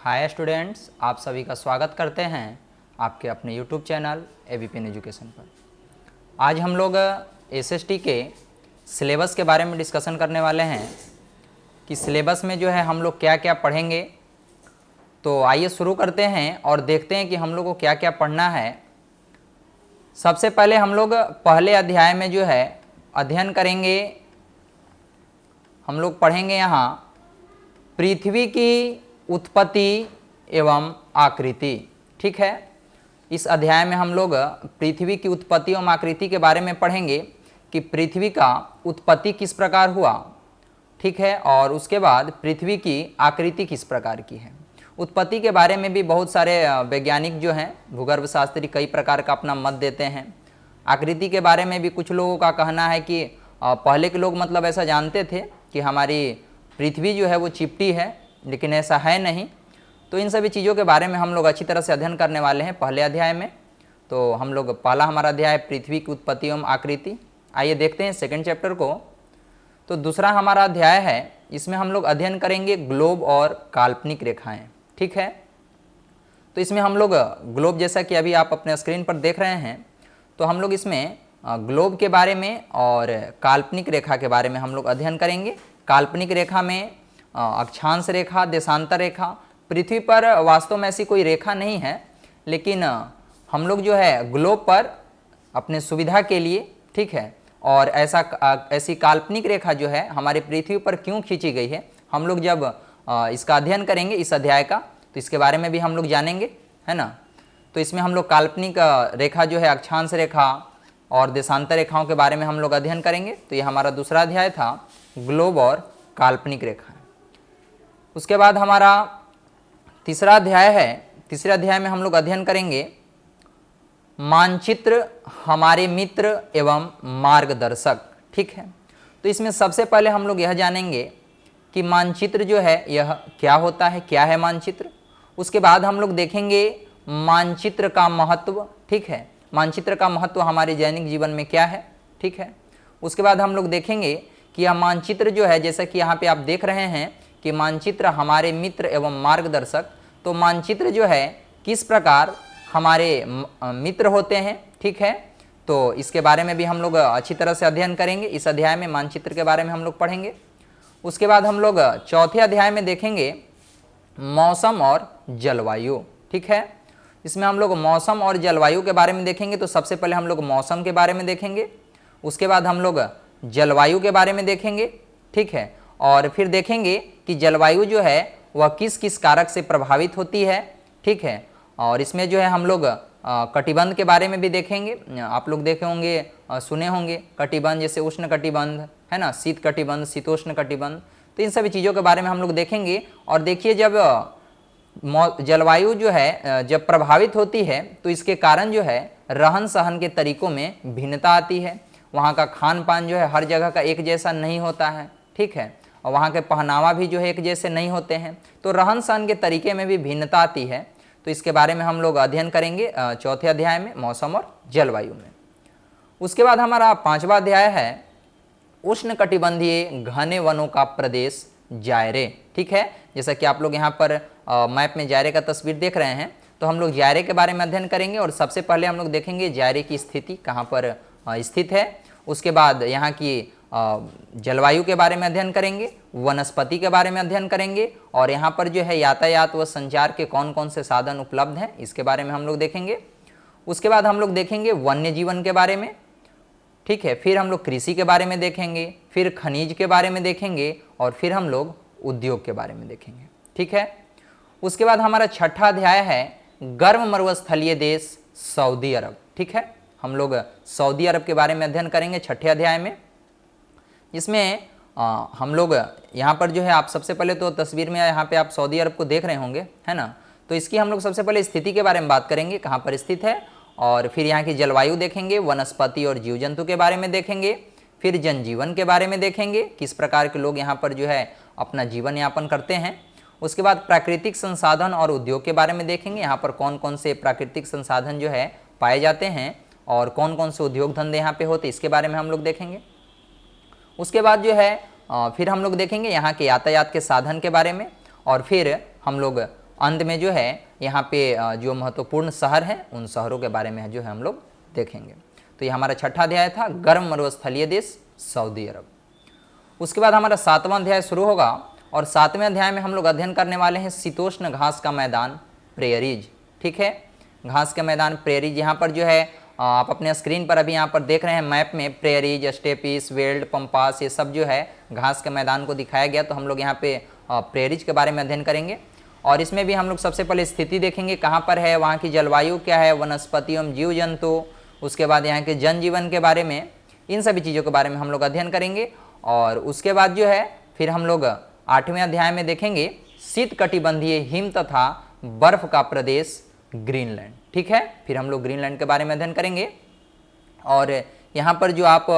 Hi students, आप सभी का स्वागत करते हैं आपके अपने यूट्यूब चैनल एबीपीएन एजुकेशन पर। आज हम लोग एसएसटी के सिलेबस के बारे में डिस्कशन करने वाले हैं कि सिलेबस में जो है हम लोग क्या क्या पढ़ेंगे। तो आइए शुरू करते हैं और देखते हैं कि हम लोग को क्या क्या पढ़ना है। सबसे पहले हम लोग पहले अध्याय में जो है अध्ययन करेंगे। हम लोग पढ़ेंगे यहाँ पृथ्वी की उत्पत्ति एवं आकृति। ठीक है, इस अध्याय में हम लोग पृथ्वी की उत्पत्ति एवं आकृति के बारे में पढ़ेंगे कि पृथ्वी का उत्पत्ति किस प्रकार हुआ। ठीक है, और उसके बाद पृथ्वी की आकृति किस प्रकार की है। उत्पत्ति के बारे में भी बहुत सारे वैज्ञानिक जो हैं भूगर्भ शास्त्री कई प्रकार का अपना मत देते हैं। आकृति के बारे में भी कुछ लोगों का कहना है कि पहले के लोग मतलब ऐसा जानते थे कि हमारी पृथ्वी जो है वो चिपटी है, लेकिन ऐसा है नहीं। तो इन सभी चीज़ों के बारे में हम लोग अच्छी तरह से अध्ययन करने वाले हैं पहले अध्याय में। तो हम लोग पहला हमारा अध्याय पृथ्वी की उत्पत्ति एवं आकृति। आइए देखते हैं सेकंड चैप्टर को। तो दूसरा हमारा अध्याय है, इसमें हम लोग अध्ययन करेंगे ग्लोब और काल्पनिक रेखाएं। ठीक है, तो इसमें हम लोग ग्लोब जैसा कि अभी आप अपने स्क्रीन पर देख रहे हैं, तो हम लोग इसमें ग्लोब के बारे में और काल्पनिक रेखा के बारे में हम लोग अध्ययन करेंगे। काल्पनिक रेखा में अक्षांश रेखा, देशांतर रेखा। पृथ्वी पर वास्तव में ऐसी कोई रेखा नहीं है, लेकिन हम लोग जो है ग्लोब पर अपने सुविधा के लिए, ठीक है, और ऐसी काल्पनिक रेखा जो है हमारी पृथ्वी पर क्यों खींची गई है, हम लोग जब इसका अध्ययन करेंगे इस अध्याय का, तो इसके बारे में भी हम लोग जानेंगे, है ना। तो इसमें हम लोग काल्पनिक रेखा जो है अक्षांश रेखा और देशांतर रेखाओं के बारे में हम लोग अध्ययन करेंगे। तो ये हमारा दूसरा अध्याय था, ग्लोब और काल्पनिक रेखा। उसके बाद हमारा तीसरा अध्याय है। तीसरे अध्याय में हम लोग अध्ययन करेंगे मानचित्र हमारे मित्र एवं मार्गदर्शक। ठीक है, तो इसमें सबसे पहले हम लोग यह जानेंगे कि मानचित्र जो है यह क्या होता है, क्या है मानचित्र। उसके बाद हम लोग देखेंगे मानचित्र का महत्व। ठीक है, मानचित्र का महत्व हमारे दैनिक जीवन में क्या है। ठीक है, उसके बाद हम लोग देखेंगे कि यह मानचित्र जो है, जैसा कि यहाँ पे आप देख रहे हैं कि मानचित्र हमारे मित्र एवं मार्गदर्शक। तो मानचित्र जो है किस प्रकार हमारे मित्र होते हैं। ठीक है, तो इसके बारे में भी हम लोग अच्छी तरह से अध्ययन करेंगे। इस अध्याय में मानचित्र के बारे में हम लोग पढ़ेंगे। उसके बाद हम लोग चौथे अध्याय में देखेंगे मौसम और जलवायु। ठीक है, इसमें हम लोग मौसम और जलवायु के बारे में देखेंगे। तो सबसे पहले हम लोग मौसम के बारे में देखेंगे, उसके बाद हम लोग जलवायु के बारे में देखेंगे। ठीक है, और फिर देखेंगे कि जलवायु जो है वह किस किस कारक से प्रभावित होती है। ठीक है, और इसमें जो है हम लोग कटिबंध के बारे में भी देखेंगे। आप लोग देखे होंगे, सुने होंगे कटिबंध, जैसे उष्ण कटिबंध है ना, शीत कटिबंध, शीतोष्ण कटिबंध। तो इन सभी चीज़ों के बारे में हम लोग देखेंगे। और देखिए, जब जलवायु जो है जब प्रभावित होती है तो इसके कारण जो है रहन सहन के तरीकों में भिन्नता आती है। वहाँ का खान पान जो है हर जगह का एक जैसा नहीं होता है। ठीक है, और वहाँ के पहनावा भी जो है एक जैसे नहीं होते हैं। तो रहन सहन के तरीके में भी भिन्नता आती है। तो इसके बारे में हम लोग अध्ययन करेंगे चौथे अध्याय में, मौसम और जलवायु में। उसके बाद हमारा पांचवा अध्याय है उष्ण कटिबंधीय घने वनों का प्रदेश जायरे। ठीक है, जैसा कि आप लोग यहाँ पर मैप में जायरे का तस्वीर देख रहे हैं, तो हम लोग जायरे के बारे में अध्ययन करेंगे। और सबसे पहले हम लोग देखेंगे जायरे की स्थिति कहाँ पर स्थित है। उसके बाद यहाँ की जलवायु के बारे में अध्ययन करेंगे, वनस्पति के बारे में अध्ययन करेंगे, और यहाँ पर जो है यातायात व संचार के कौन कौन से साधन उपलब्ध हैं इसके बारे में हम लोग देखेंगे। उसके बाद हम लोग देखेंगे वन्य जीवन के बारे में। ठीक है, फिर हम लोग कृषि के बारे में देखेंगे, फिर खनिज के बारे में देखेंगे, और फिर हम लोग उद्योग के बारे में देखेंगे। ठीक है, उसके बाद हमारा छठा अध्याय है गर्म मरुस्थलीय देश सऊदी अरब। ठीक है, हम लोग सऊदी अरब के बारे में अध्ययन करेंगे छठे अध्याय में। इसमें हम लोग यहाँ पर जो है, आप सबसे पहले तो तस्वीर में यहाँ पे आप सऊदी अरब को देख रहे होंगे, है ना। तो इसकी हम लोग सबसे पहले स्थिति के बारे में बात करेंगे, कहाँ पर स्थित है, और फिर यहाँ की जलवायु देखेंगे, वनस्पति और जीव जंतु के बारे में देखेंगे, फिर जनजीवन के बारे में देखेंगे, किस प्रकार के लोग यहाँ पर जो है अपना जीवन यापन करते हैं। उसके बाद प्राकृतिक संसाधन और उद्योग के बारे में देखेंगे, यहाँ पर कौन कौन से प्राकृतिक संसाधन जो है पाए जाते हैं और कौन कौन से उद्योग धंधे यहाँ पे होते, इसके बारे में हम लोग देखेंगे। उसके बाद जो है फिर हम लोग देखेंगे यहाँ के यातायात के साधन के बारे में, और फिर हम लोग अंत में जो है यहाँ पे जो महत्वपूर्ण शहर हैं उन शहरों के बारे में जो है हम लोग देखेंगे। तो ये हमारा छठा अध्याय था, गर्म मरुस्थलीय देश सऊदी अरब। उसके बाद हमारा 7वां अध्याय शुरू होगा और 7वें अध्याय में हम लोग अध्ययन करने वाले हैं शीतोष्ण घास का मैदान प्रेयरीज। ठीक है, घास का मैदान प्रेयरीज, यहाँ पर जो है आप अपने स्क्रीन पर अभी यहाँ पर देख रहे हैं मैप में प्रेयरीज, स्टेपिस, वेल्ड, पंपास, ये सब जो है घास के मैदान को दिखाया गया। तो हम लोग यहाँ पे प्रेयरीज के बारे में अध्ययन करेंगे और इसमें भी हम लोग सबसे पहले स्थिति देखेंगे, कहाँ पर है, वहाँ की जलवायु क्या है, वनस्पति एवं जीव जंतु, उसके बाद यहाँ के जनजीवन के बारे में, इन सभी चीज़ों के बारे में हम लोग अध्ययन करेंगे। और उसके बाद जो है फिर हम लोग 8वें अध्याय में देखेंगे शीत कटिबंधीय हिम तथा बर्फ का प्रदेश ग्रीनलैंड। ठीक है, फिर हम लोग ग्रीनलैंड के बारे में अध्ययन करेंगे। और यहाँ पर जो आप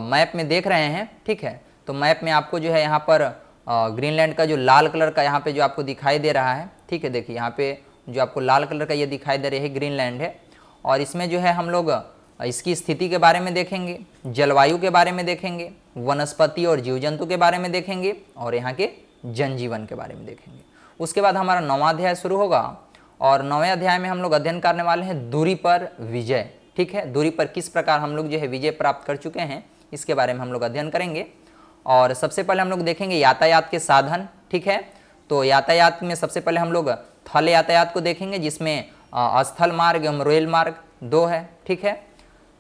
मैप में देख रहे हैं, ठीक है, तो मैप में आपको जो है यहाँ पर ग्रीनलैंड का जो लाल कलर का यहाँ पे जो आपको दिखाई दे रहा है, ठीक है, देखिए यहाँ पे जो आपको लाल कलर का ये दिखाई दे रहा है ग्रीनलैंड है। और इसमें जो है हम लोग इसकी स्थिति के बारे में देखेंगे, जलवायु के बारे में देखेंगे, वनस्पति और जीव जंतु के बारे में देखेंगे और यहाँ के जनजीवन के बारे में देखेंगे। उसके बाद हमारा 9वां अध्याय शुरू होगा और 9वें अध्याय में हम लोग अध्ययन करने वाले हैं दूरी पर विजय। ठीक है, दूरी पर किस प्रकार हम लोग जो है विजय प्राप्त कर चुके हैं, इसके बारे में हम लोग अध्ययन करेंगे। और सबसे पहले हम लोग देखेंगे यातायात के साधन। ठीक है, तो यातायात में सबसे पहले हम लोग थल यातायात को देखेंगे, जिसमें स्थल मार्ग एवं रेल मार्ग 2 है। ठीक है,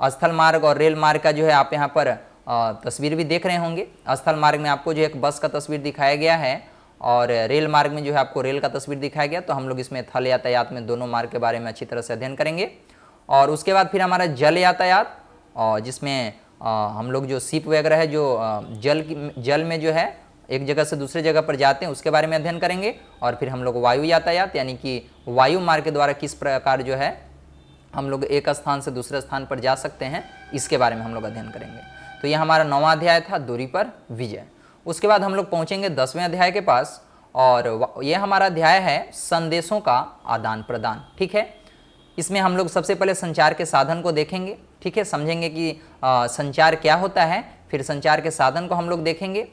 स्थल मार्ग और रेल मार्ग का जो है आप यहाँ पर तस्वीर भी देख रहे होंगे। स्थल मार्ग में आपको जो एक बस का तस्वीर दिखाया गया है और रेल मार्ग में जो है आपको रेल का तस्वीर दिखाया गया। तो हम लोग इसमें थल यातायात में दोनों मार्ग के बारे में अच्छी तरह से अध्ययन करेंगे। और उसके बाद फिर हमारा जल यातायात, और जिसमें हम लोग जो शिप वगैरह है जो जल में जो है एक जगह से दूसरे जगह पर जाते हैं, उसके बारे में अध्ययन करेंगे। और फिर हम लोग वायु यातायात यानी कि वायु मार्ग के द्वारा किस प्रकार जो है हम लोग एक स्थान से दूसरे स्थान पर जा सकते हैं, इसके बारे में हम लोग अध्ययन करेंगे। तो यह हमारा 9वां अध्याय था, दूरी पर विजय। उसके बाद हम लोग पहुंचेंगे 10वें अध्याय के पास और यह हमारा अध्याय है संदेशों का आदान प्रदान। ठीक है, इसमें हम लोग सबसे पहले संचार के साधन को देखेंगे। ठीक है, समझेंगे कि संचार क्या होता है, फिर संचार के साधन को हम लोग देखेंगे।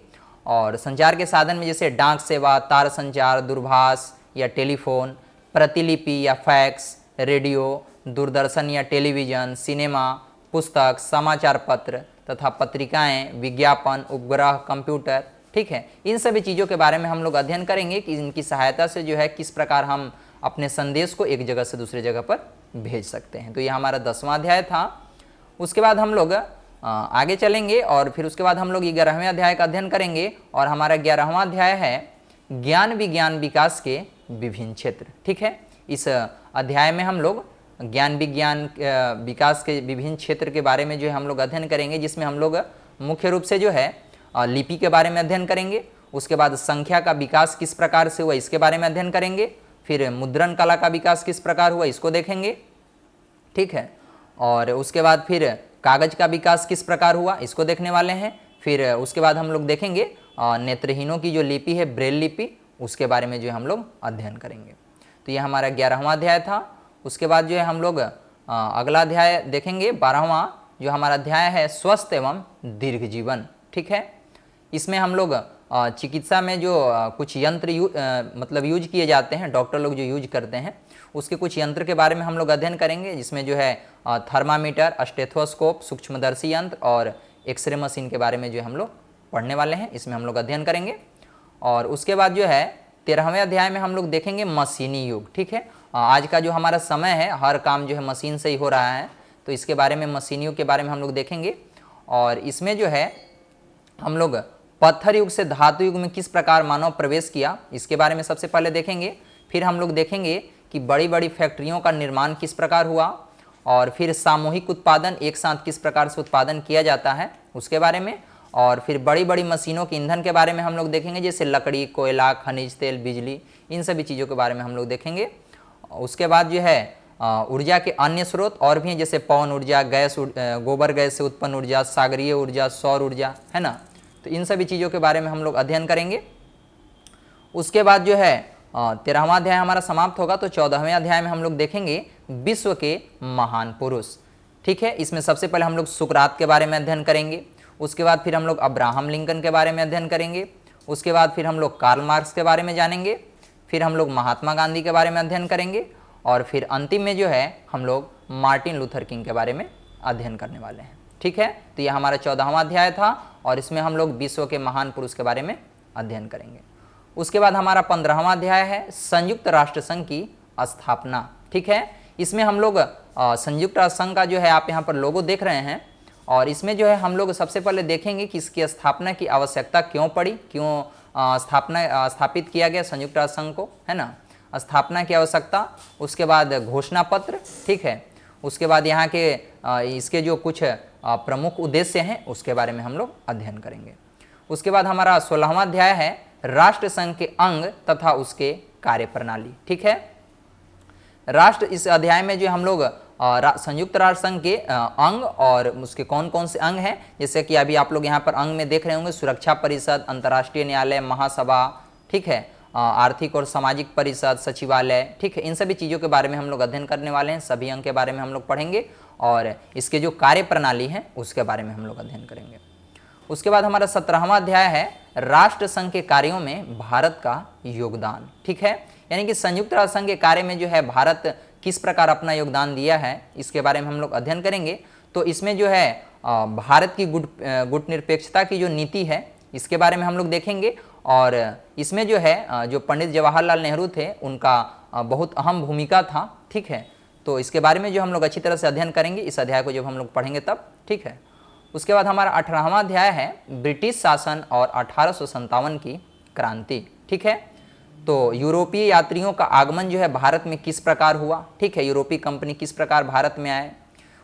और संचार के साधन में जैसे डाक सेवा, तार संचार, दूरभाष या टेलीफोन, प्रतिलिपि या फैक्स, रेडियो, दूरदर्शन या टेलीविज़न, सिनेमा, पुस्तक, समाचार पत्र तथा पत्रिकाएं, विज्ञापन, उपग्रह, कंप्यूटर। ठीक है, इन सभी चीज़ों के बारे में हम लोग अध्ययन करेंगे कि इनकी सहायता से जो है किस प्रकार हम अपने संदेश को एक जगह से दूसरी जगह पर भेज सकते हैं। तो यह हमारा 10वां अध्याय था। उसके बाद हम लोग आगे चलेंगे और फिर उसके बाद हम लोग 11वें अध्याय का अध्ययन करेंगे और हमारा 11वां अध्याय है ज्ञान विज्ञान विकास के विभिन्न क्षेत्र। ठीक है, इस अध्याय में हम लोग ज्ञान विज्ञान विकास के विभिन्न क्षेत्र के बारे में जो है हम लोग अध्ययन करेंगे, जिसमें हम लोग मुख्य रूप से जो है लिपि के बारे में अध्ययन करेंगे। उसके बाद संख्या का विकास किस प्रकार से हुआ, इसके बारे में अध्ययन करेंगे। फिर मुद्रण कला का विकास किस प्रकार हुआ, इसको देखेंगे। ठीक है, और उसके बाद फिर कागज का विकास किस प्रकार हुआ, इसको देखने वाले हैं। फिर उसके बाद हम लोग देखेंगे नेत्रहीनों की जो लिपि है ब्रेल लिपि, उसके बारे में जो हम लोग अध्ययन करेंगे। तो यह हमारा 11वां अध्याय था। उसके बाद जो है हम लोग अगला अध्याय देखेंगे 12वां, जो हमारा अध्याय है स्वस्थ एवं दीर्घ जीवन। ठीक है, इसमें हम लोग चिकित्सा में जो कुछ यंत्र मतलब यूज किए जाते हैं, डॉक्टर लोग जो यूज करते हैं, उसके कुछ यंत्र के बारे में हम लोग अध्ययन करेंगे, जिसमें जो है थर्मामीटर, स्टेथोस्कोप, सूक्ष्मदर्शी यंत्र और एक्सरे मशीन के बारे में जो हम लोग पढ़ने वाले हैं, इसमें हम लोग अध्ययन करेंगे। और उसके बाद जो है 13वें अध्याय में हम लोग देखेंगे मशीनी युग। ठीक है, आज का जो हमारा समय है हर काम जो है मशीन से ही हो रहा है, तो इसके बारे में मशीनी युग के बारे में हम लोग देखेंगे। और इसमें जो है हम लोग पत्थर युग से धातु युग में किस प्रकार मानव प्रवेश किया, इसके बारे में सबसे पहले देखेंगे। फिर हम लोग देखेंगे कि बड़ी बड़ी फैक्ट्रियों का निर्माण किस प्रकार हुआ और फिर सामूहिक उत्पादन एक साथ किस प्रकार से उत्पादन किया जाता है, उसके बारे में। और फिर बड़ी बड़ी मशीनों के ईंधन के बारे में हम लोग देखेंगे, जैसे लकड़ी, कोयला, खनिज तेल, बिजली, इन सभी चीज़ों के बारे में हम लोग देखेंगे। उसके बाद जो है ऊर्जा के अन्य स्रोत और भी हैं, जैसे पवन ऊर्जा, गैस, गोबर गैस से उत्पन्न ऊर्जा, सागरीय ऊर्जा, सौर ऊर्जा, है ना। तो इन सभी चीज़ों के बारे में हम लोग अध्ययन करेंगे। उसके बाद जो है 13वां अध्याय हमारा समाप्त होगा, तो 14वें अध्याय में हम लोग देखेंगे विश्व के महान पुरुष। ठीक है, इसमें सबसे पहले हम लोग सुकरात के बारे में अध्ययन करेंगे। उसके बाद फिर हम लोग अब्राहम लिंकन के बारे में अध्ययन करेंगे। उसके बाद फिर हम लोग कार्ल मार्क्स के बारे में जानेंगे। फिर हम लोग महात्मा गांधी के बारे में अध्ययन करेंगे और फिर अंतिम में जो है हम लोग मार्टिन लूथर किंग के बारे में अध्ययन करने वाले हैं। ठीक है, तो यह हमारा 14वां अध्याय था और इसमें हम लोग विश्व के महान पुरुष के बारे में अध्ययन करेंगे। उसके बाद हमारा 15वां अध्याय है संयुक्त राष्ट्र संघ की स्थापना। ठीक है, इसमें हम लोग संयुक्त राष्ट्र संघ का जो है आप यहाँ पर लोगो देख रहे हैं और इसमें जो है हम लोग सबसे पहले देखेंगे कि इसकी स्थापना की आवश्यकता क्यों पड़ी, क्यों स्थापित किया गया संयुक्त राष्ट्र संघ को, है ना, स्थापना की आवश्यकता। उसके बाद घोषणा पत्र, ठीक है, उसके बाद यहाँ के इसके जो कुछ प्रमुख उद्देश्य हैं उसके बारे में हम लोग अध्ययन करेंगे। उसके बाद हमारा 16वां अध्याय है राष्ट्र संघ के अंग तथा उसके कार्यप्रणाली। ठीक है, राष्ट्र, इस अध्याय में जो हम लोग संयुक्त राष्ट्र संघ के अंग और उसके कौन कौन से अंग हैं, जैसे कि अभी आप लोग यहाँ पर अंग में देख रहे होंगे, सुरक्षा परिषद, अंतर्राष्ट्रीय न्यायालय, महासभा, ठीक है, आर्थिक और सामाजिक परिषद, सचिवालय, ठीक है, इन सभी चीज़ों के बारे में हम लोग अध्ययन करने वाले हैं। सभी अंग के बारे में हम लोग पढ़ेंगे और इसके जो कार्यप्रणाली है उसके बारे में हम लोग अध्ययन करेंगे। उसके बाद हमारा 17वां अध्याय है राष्ट्र संघ के कार्यों में भारत का योगदान। ठीक है, यानी कि संयुक्त राष्ट्र संघ के कार्य में जो है भारत किस प्रकार अपना योगदान दिया है इसके बारे में हम लोग अध्ययन करेंगे। तो इसमें जो है भारत की गुटनिरपेक्षता की जो नीति है इसके बारे में हम लोग देखेंगे और इसमें जो है जो पंडित जवाहरलाल नेहरू थे उनका बहुत अहम भूमिका था। ठीक है, तो इसके बारे में जो हम लोग अच्छी तरह से अध्ययन करेंगे इस अध्याय को जब हम लोग पढ़ेंगे तब। ठीक है, उसके बाद हमारा 18वां अध्याय है ब्रिटिश शासन और 1857 की क्रांति। ठीक है, तो यूरोपीय यात्रियों का आगमन जो है भारत में किस प्रकार हुआ, ठीक है, यूरोपीय कंपनी किस प्रकार भारत में आए।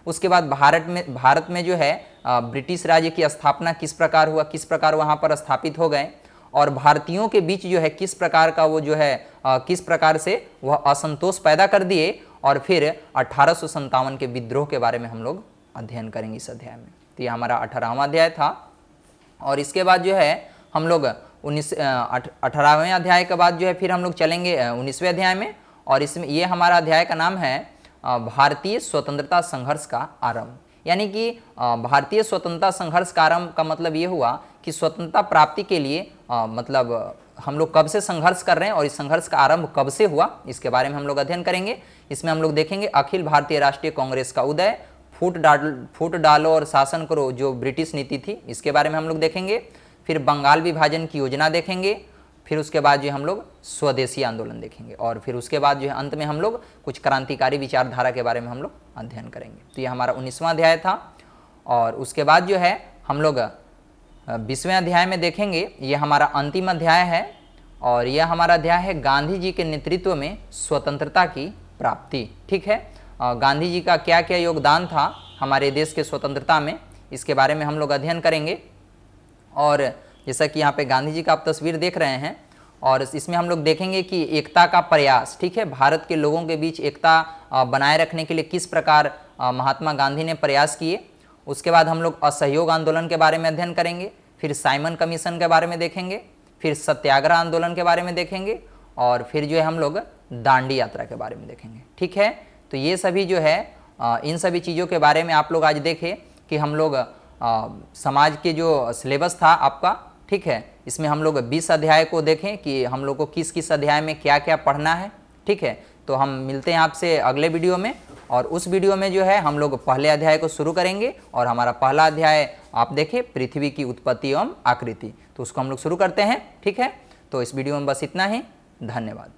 उसके बाद भारत में जो है ब्रिटिश राज्य की स्थापना किस प्रकार हुआ, किस प्रकार वहाँ पर स्थापित हो गए और भारतीयों के बीच जो है किस प्रकार का वो जो है किस प्रकार से वह असंतोष पैदा कर दिए और फिर 1857 के विद्रोह के बारे में हम लोग अध्ययन करेंगे इस अध्याय में। तो ये हमारा 18वां अध्याय था और इसके बाद जो है हम लोग 18वें अध्याय के बाद जो है फिर हम लोग चलेंगे 19वें अध्याय में और इसमें ये हमारा अध्याय का नाम है भारतीय स्वतंत्रता संघर्ष का आरंभ। यानी कि भारतीय स्वतंत्रता संघर्ष का आरंभ का मतलब ये हुआ कि स्वतंत्रता प्राप्ति के लिए मतलब हम लोग कब से संघर्ष कर रहे हैं और इस संघर्ष का आरंभ कब से हुआ इसके बारे में हम लोग अध्ययन करेंगे। इसमें हम लोग देखेंगे अखिल भारतीय राष्ट्रीय कांग्रेस का उदय, फूट डालो और शासन करो जो ब्रिटिश नीति थी इसके बारे में हम लोग देखेंगे। फिर बंगाल विभाजन की योजना देखेंगे, फिर उसके बाद जो हम लोग स्वदेशी आंदोलन देखेंगे और फिर उसके बाद जो है अंत में हम लोग कुछ क्रांतिकारी विचारधारा के बारे में हम लोग अध्ययन करेंगे। तो ये हमारा 19वां अध्याय था और उसके बाद जो है हम लोग 20वें अध्याय में देखेंगे, ये हमारा अंतिम अध्याय है और यह हमारा अध्याय है गांधी जी के नेतृत्व में स्वतंत्रता की प्राप्ति। ठीक है, गांधी जी का क्या क्या योगदान था हमारे देश के स्वतंत्रता में इसके बारे में हम लोग अध्ययन करेंगे। और जैसा कि यहाँ पे गांधी जी का आप तस्वीर देख रहे हैं और इसमें हम लोग देखेंगे कि एकता का प्रयास, ठीक है, भारत के लोगों के बीच एकता बनाए रखने के लिए किस प्रकार महात्मा गांधी ने प्रयास किए। उसके बाद हम लोग असहयोग आंदोलन के बारे में अध्ययन करेंगे, फिर साइमन कमीशन के बारे में देखेंगे, फिर सत्याग्रह आंदोलन के बारे में देखेंगे और फिर जो है हम लोग दांडी यात्रा के बारे में देखेंगे। ठीक है, तो ये सभी जो है इन सभी चीज़ों के बारे में आप लोग आज देखें कि हम लोग समाज के जो सिलेबस था आपका, ठीक है, इसमें हम लोग 20 अध्याय को देखें कि हम लोग को किस किस अध्याय में क्या क्या पढ़ना है। ठीक है, तो हम मिलते हैं आपसे अगले वीडियो में और उस वीडियो में जो है हम लोग पहले अध्याय को शुरू करेंगे और हमारा पहला अध्याय आप देखें पृथ्वी की उत्पत्ति एवं आकृति, तो उसको हम लोग शुरू करते हैं। ठीक है, तो इस वीडियो में बस इतना ही, धन्यवाद।